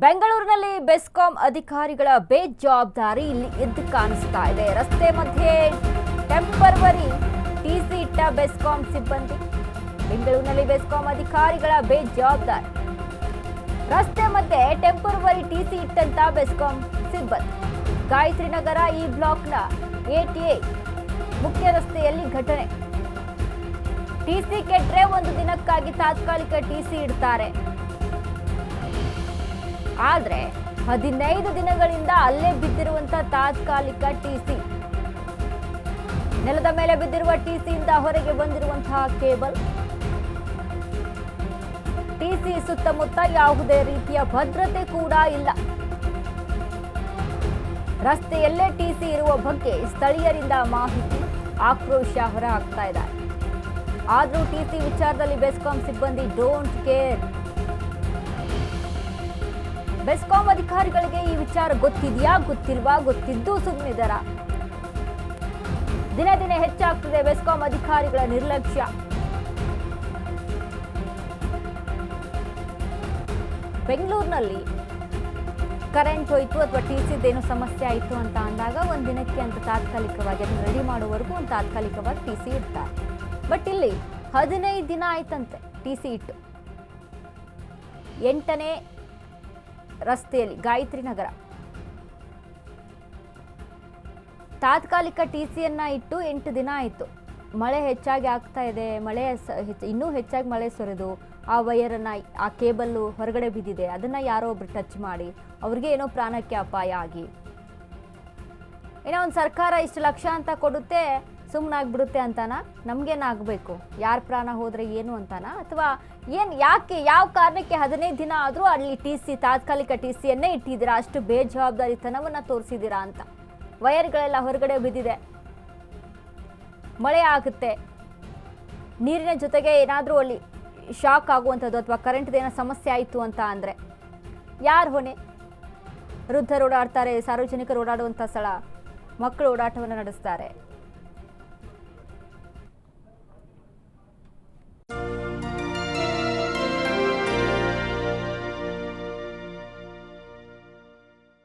ಬೆಂಗಳೂರಿನಲ್ಲಿ ಬೆಸ್ಕಾಂ ಅಧಿಕಾರಿಗಳ ಬೇಜವಾಬ್ದಾರಿ ಇಲ್ಲಿ ಎದ್ದು ಕಾಣಿಸ್ತಾ ಇದೆ. ರಸ್ತೆ ಮಧ್ಯೆ ಟೆಂಪರವರಿ ಟಿಸಿ ಇಟ್ಟ ಬೆಸ್ಕಾಂ ಸಿಬ್ಬಂದಿ. ಬೆಂಗಳೂರಿನಲ್ಲಿ ಬೆಸ್ಕಾಂ ಅಧಿಕಾರಿಗಳ ಬೇಜವಾಬ್ದಾರಿ. ರಸ್ತೆ ಮಧ್ಯೆ ಟೆಂಪರವರಿ ಟಿಸಿ ಇಟ್ಟಂತ ಬೆಸ್ಕಾಂ ಸಿಬ್ಬಂದಿ. ಗಾಯತ್ರಿ ನಗರ ಈ ಬ್ಲಾಕ್ನ ಎಟಿಎ ಮುಖ್ಯ ರಸ್ತೆಯಲ್ಲಿ ಘಟನೆ. ಟಿಸಿ ಕೆಟ್ಟರೆ ಒಂದು ದಿನಕ್ಕಾಗಿ ತಾತ್ಕಾಲಿಕ ಟಿಸಿ ಇಡ್ತಾರೆ. ಆದ್ರೆ 15 ದಿನಗಳಿಂದ ಅಲ್ಲೇ ಬಿದ್ದಿರುವಂತ ತಾತ್ಕಾಲಿಕ ಟಿಸಿ, ನೆಲದ ಮೇಲೆ ಬಿದ್ದಿರುವ ಟಿಸಿಯಿಂದ ಹೊರಗೆ ಬಂದಿರುವಂತಹ ಕೇಬಲ್, ಟಿಸಿ ಸುತ್ತಮುತ್ತ ಯಾವುದೇ ರೀತಿಯ ಭದ್ರತೆ ಕೂಡ ಇಲ್ಲ. ರಸ್ತೆಯಲ್ಲೇ ಟಿಸಿ ಇರುವ ಬಗ್ಗೆ ಸ್ಥಳೀಯರಿಂದ ಮಾಹಿತಿ, ಆಕ್ರೋಶ ಹೊರಹಾಕ್ತಾ ಇದ್ದಾರೆ. ಆದ್ರೂ ಟಿಸಿ ವಿಚಾರದಲ್ಲಿ ಬೆಸ್ಕಾಂ ಸಿಬ್ಬಂದಿ ಡೋಂಟ್ ಕೇರ್. ಬೆಸ್ಕಾಂ ಅಧಿಕಾರಿಗಳಿಗೆ ಈ ವಿಚಾರ ಗೊತ್ತಿದೆಯಾ, ಗೊತ್ತಿಲ್ವಾ, ಗೊತ್ತಿದ್ದು ಸುಮ್ಮನಿದ್ದಾರಾ? ದಿನೇ ದಿನೇ ಹೆಚ್ಚಾಗ್ತಿದೆ ಬೆಸ್ಕಾಂ ಅಧಿಕಾರಿಗಳ ನಿರ್ಲಕ್ಷ್ಯ. ಬೆಂಗಳೂರಿನಲ್ಲಿ ಕರೆಂಟ್ ಹೋಯ್ತು ಅಥವಾ ಟಿಸಿದೇನೋ ಸಮಸ್ಯೆ ಆಯಿತು ಅಂತ ಅಂದಾಗ ಒಂದು ದಿನಕ್ಕೆ ಅಂತ ತಾತ್ಕಾಲಿಕವಾಗಿ ಅದನ್ನು ರೆಡಿ ಮಾಡುವವರೆಗೂ ಒಂದು ತಾತ್ಕಾಲಿಕವಾಗಿ ಟಿಸಿ ಇಡ್ತಾರೆ. ಬಟ್ ಇಲ್ಲಿ 15 ದಿನ ಆಯ್ತಂತೆ ಟಿಸಿ ಇಟ್ಟು. 8ನೇ ರಸ್ತೆಯಲ್ಲಿ ಗಾಯತ್ರಿ ನಗರ ತಾತ್ಕಾಲಿಕ ಟಿಸಿಯನ್ನ ಇಟ್ಟು 8 ದಿನ ಆಯಿತು. ಮಳೆ ಹೆಚ್ಚಾಗಿ ಆಗ್ತಾ ಇದೆ. ಇನ್ನೂ ಹೆಚ್ಚಾಗಿ ಮಳೆ ಸುರಿದು ಆ ವೈರನ್ನು, ಆ ಕೇಬಲ್ಲು ಹೊರಗಡೆ ಬಿದ್ದಿದೆ. ಅದನ್ನು ಯಾರೋ ಒಬ್ರು ಟಚ್ ಮಾಡಿ ಅವ್ರಿಗೆ ಏನೋ ಪ್ರಾಣಕ್ಕೆ ಅಪಾಯ ಆಗಿ, ಏನೋ ಒಂದು ಸರ್ಕಾರ ಇಷ್ಟು ಲಕ್ಷ ಅಂತ ಕೊಡುತ್ತೆ ಸುಮ್ಮನಾಗ್ಬಿಡುತ್ತೆ ಅಂತಾನ? ನಮಗೇನಾಗಬೇಕು? ಯಾರ ಪ್ರಾಣ ಹೋದರೆ ಏನು ಅಂತಾನ? ಅಥವಾ ಯಾಕೆ, ಯಾವ ಕಾರಣಕ್ಕೆ 15 ದಿನ ಆದರೂ ಅಲ್ಲಿ ಟಿಸಿ, ತಾತ್ಕಾಲಿಕ ಟಿಸಿಯನ್ನೇ ಇಟ್ಟಿದ್ದೀರಾ? ಅಷ್ಟು ಬೇಜವಾಬ್ದಾರಿತನವನ್ನು ತೋರಿಸಿದ್ದೀರಾ ಅಂತ. ವೈರ್ಗಳೆಲ್ಲ ಹೊರಗಡೆ ಬಿದ್ದಿದೆ, ಮಳೆ ಆಗುತ್ತೆ, ನೀರಿನ ಜೊತೆಗೆ ಏನಾದರೂ ಅಲ್ಲಿ ಶಾಕ್ ಆಗುವಂಥದ್ದು ಅಥವಾ ಕರೆಂಟ್ದೇನೋ ಸಮಸ್ಯೆ ಆಯಿತು ಅಂತ ಅಂದರೆ ಯಾರು ಹೊಣೆ? ವೃದ್ಧರು ಓಡಾಡ್ತಾರೆ, ಸಾರ್ವಜನಿಕರು ಓಡಾಡುವಂಥ ಸ್ಥಳ, ಮಕ್ಕಳು ಓಡಾಟವನ್ನು ನಡೆಸ್ತಾರೆ.